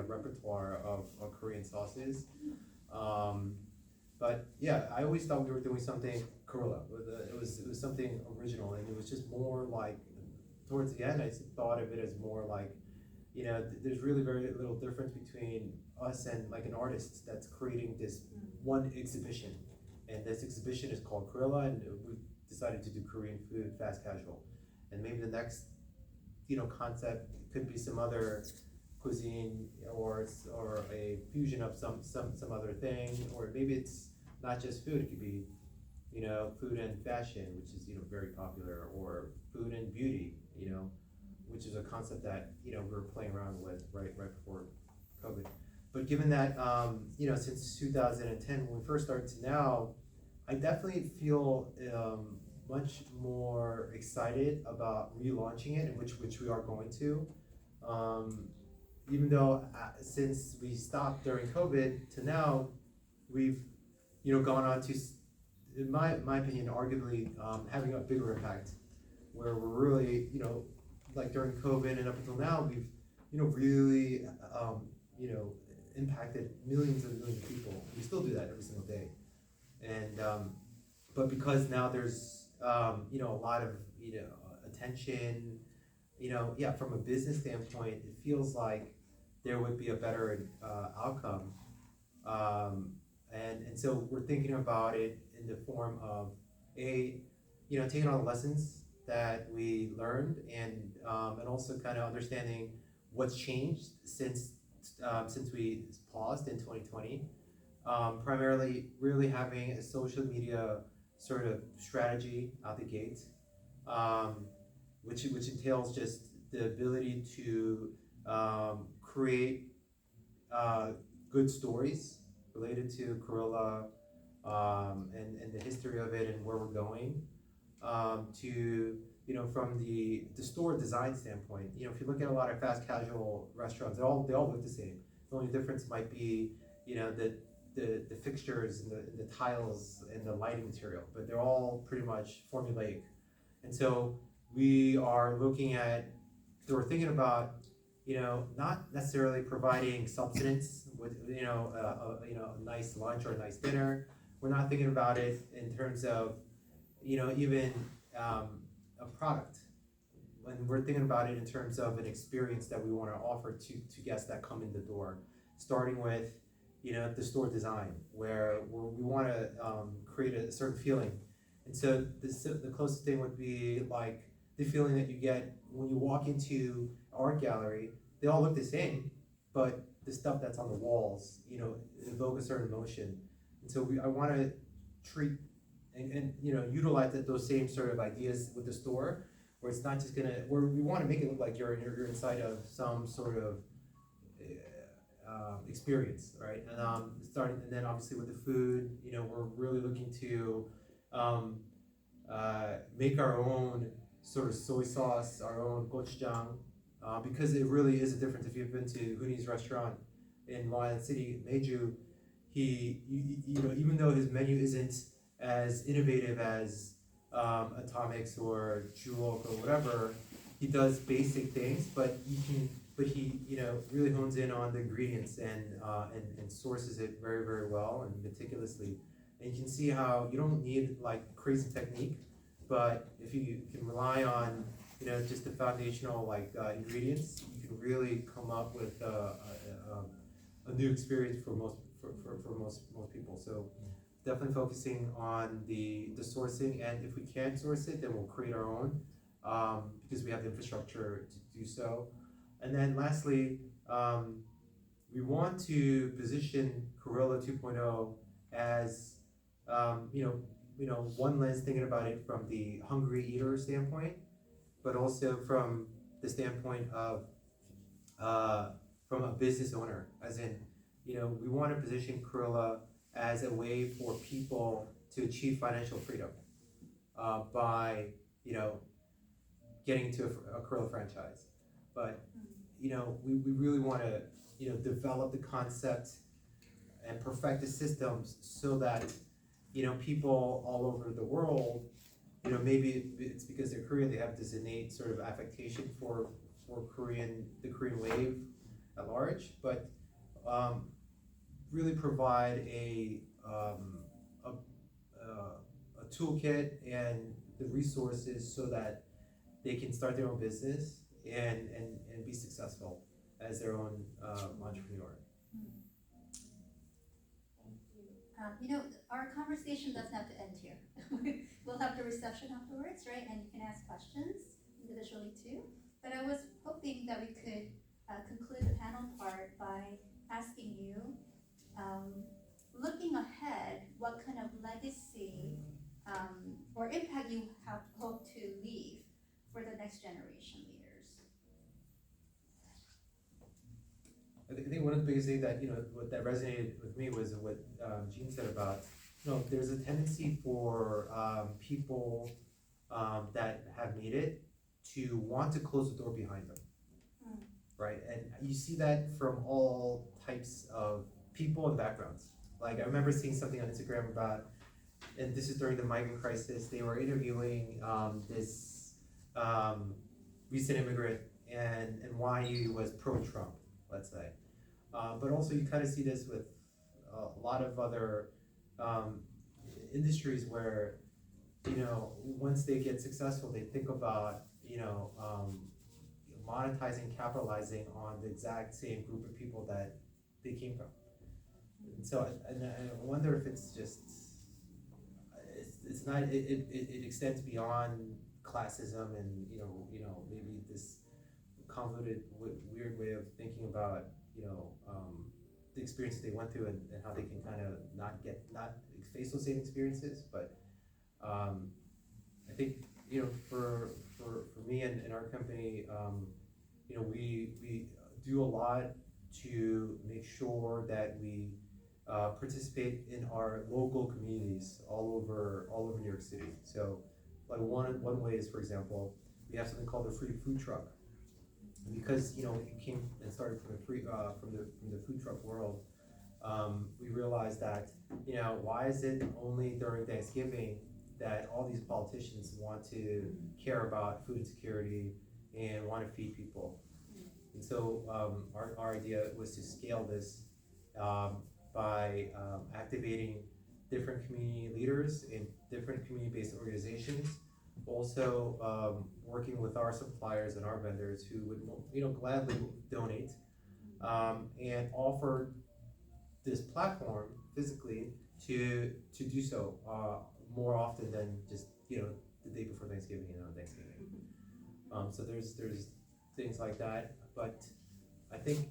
repertoire of Korean sauces. But yeah, I always thought we were doing something Korea. It was something original, and it was just more like towards the end. I thought of it as more like, you know, there's really very little difference between us and like an artist that's creating this one exhibition, and this exhibition is called Korea, and we decided to do Korean food, fast casual, and maybe the next, you know, concept could be some other cuisine or a fusion of some other thing, or maybe it's not just food, it could be, you know, food and fashion, which is, you know, very popular, or food and beauty, you know, which is a concept that, you know, we were playing around with right before COVID. But given that, you know, since 2010, when we first started to now, I definitely feel much more excited about relaunching it, which we are going to. Even though since we stopped during COVID to now, we've, you know, gone on to, in my opinion, arguably having a bigger impact, where we're really, you know, like during COVID and up until now, we've, you know, really, you know, impacted millions and millions of people. We still do that every single day, and but because now there's, you know, a lot of, you know, attention, you know, yeah, from a business standpoint, it feels like there would be a better outcome. And so we're thinking about it in the form of you know, taking all the lessons that we learned, and also kind of understanding what's changed since we paused in 2020. Primarily, really having a social media sort of strategy out the gate, which entails just the ability to create good stories related to Corolla, and the history of it and where we're going, to, you know, from the store design standpoint. You know, if you look at a lot of fast casual restaurants, they all look the same. The only difference might be, you know, the fixtures and the tiles and the lighting material, but they're all pretty much formulaic. And so we're thinking about, you know, not necessarily providing substance with, you know, a nice lunch or a nice dinner. We're not thinking about it in terms of, you know, even a product. When we're thinking about it in terms of an experience that we want to offer to guests that come in the door, starting with, you know, the store design, where we want to create a certain feeling. And so the closest thing would be like the feeling that you get when you walk into art gallery. They all look the same, but the stuff that's on the walls, you know, evoke a certain emotion. And so I want to treat and you know, utilize those same sort of ideas with the store, where it's not just where we want to make it look like you're inside of some sort of experience, right? And then obviously with the food, you know, we're really looking to make our own sort of soy sauce, our own gochujang, because it really is a difference. If you've been to Huni's restaurant in Long Island City, Meiju, you know, even though his menu isn't as innovative as Atomics or Jewel or whatever, he does basic things, but he, you know, really hones in on the ingredients and sources it very, very well and meticulously. And you can see how you don't need like crazy technique, but if you can rely on, you know, just the foundational like ingredients, you can really come up with a new experience for most people. So definitely focusing on the sourcing, and if we can't source it, then we'll create our own, because we have the infrastructure to do so. And then lastly, we want to position Gorilla 2.0 as, one lens thinking about it from the hungry eater standpoint, but also from the standpoint of, from a business owner, as in, we want to position Gorilla as a way for people to achieve financial freedom, by, getting into a Gorilla franchise. But, we really want to, develop the concept and perfect the systems so that, people all over the world, maybe it's because they're Korean, they have this innate sort of affectation for the Korean wave at large, but really provide a toolkit and the resources so that they can start their own business and be successful as their own entrepreneur. Our conversation doesn't have to end here. We'll have the reception afterwards, right? And you can ask questions individually too. But I was hoping that we could conclude the panel part by asking you, looking ahead, what kind of legacy or impact you have hoped to leave for the next generation leaders? I think one of the biggest things that, what that resonated with me was what Jean said about, there's a tendency for people that have made it to want to close the door behind them, right? And you see that from all types of people and backgrounds. Like, I remember seeing something on Instagram about, and this is during the migrant crisis, they were interviewing this recent immigrant and why he was pro-Trump, let's say. But also you kind of see this with a lot of other industries where, once they get successful, they think about, monetizing, capitalizing on the exact same group of people that they came from. And so, and I wonder if it's just, it's not, it extends beyond classism and, maybe this convoluted, weird way of thinking about, the experiences they went through and how they can kind of not face those same experiences. But I think, for me and our company, we do a lot to make sure that we participate in our local communities all over New York City. So, like one way is, for example, we have something called the Free Food Truck. And because you came and started from the food truck world, we realized that why is it only during Thanksgiving that all these politicians want to care about food insecurity and want to feed people? And so our idea was to scale this by activating different community leaders in different community-based organizations. Also, working with our suppliers and our vendors who would, gladly donate and offer this platform physically to do so more often than just the day before Thanksgiving and on Thanksgiving. So there's things like that, but I think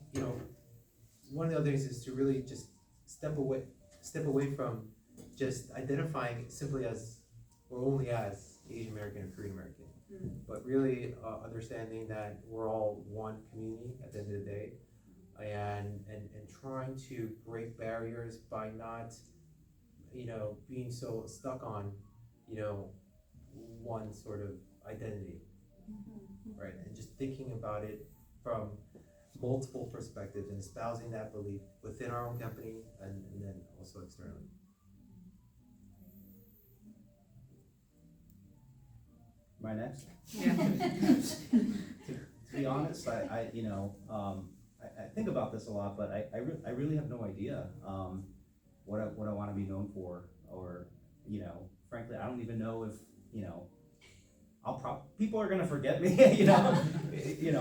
one of the other things is to really just step away from just identifying simply as or only as Asian American or Korean American, but really understanding that we're all one community at the end of the day, and trying to break barriers by not being so stuck on one sort of identity, right? And just thinking about it from multiple perspectives and espousing that belief within our own company and then also externally. Am I next? Yeah. To be honest, I think about this a lot, but I really have no idea what I want to be known for, or frankly, I don't even know if people are gonna forget me.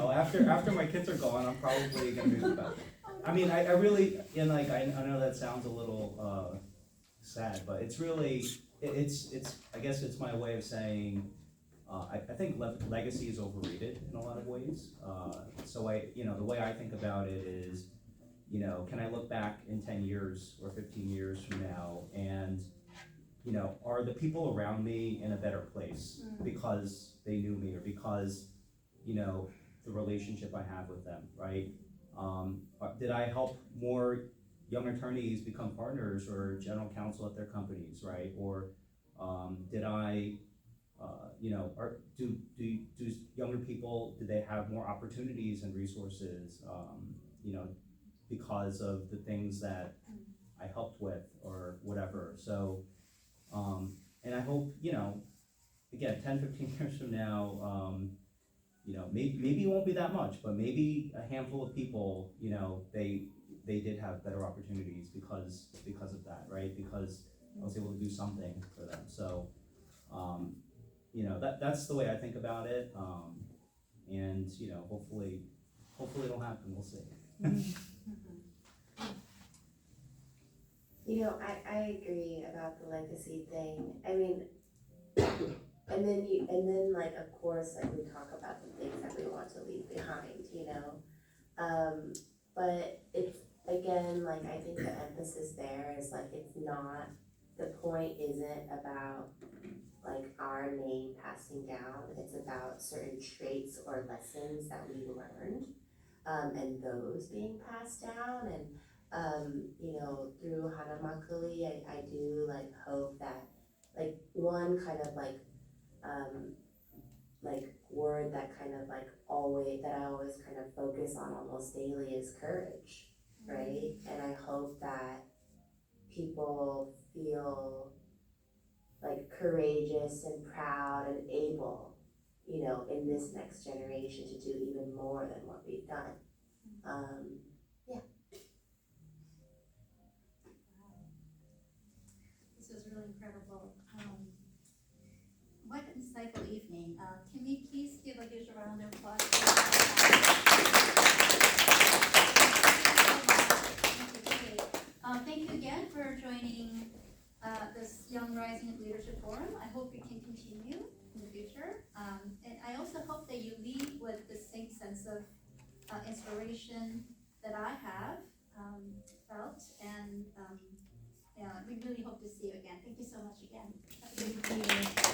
After my kids are gone, I'm probably gonna be forgotten. I mean, I really, and I know that sounds a little sad, but it's really, it's, I guess it's my way of saying, I think legacy is overrated in a lot of ways. So the way I think about it is, can I look back in 10 years or 15 years from now and, are the people around me in a better place because they knew me or because, the relationship I have with them, right? Did I help more young attorneys become partners or general counsel at their companies, right? Or did I, or do younger people, do they have more opportunities and resources, because of the things that I helped with or whatever? So, and I hope, again, 10, 15 years from now, maybe it won't be that much, but maybe a handful of people, they did have better opportunities because of that, right? Because I was able to do something for them. So, that's the way I think about it. And hopefully it'll happen. We'll see. I agree about the legacy thing. I mean, and then like, of course, like we talk about the things that we want to leave behind, but it's, again, like, I think the emphasis there is like, it's not, the point isn't about like our name passing down, it's about certain traits or lessons that we learned, and those being passed down. And through Hanamakuli, I do like hope that like one kind of like word that kind of like always, that I always kind of focus on almost daily is courage, right? And I hope that people feel like courageous and proud and able, in this next generation to do even more than what we've done. This was really incredible. What an insightful evening. Can we please give a huge round of applause? Thank you again for joining this Young Rising Leadership Forum. I hope we can continue in the future. And I also hope that you leave with the same sense of inspiration that I have felt. And we really hope to see you again. Thank you so much again. Have a good evening.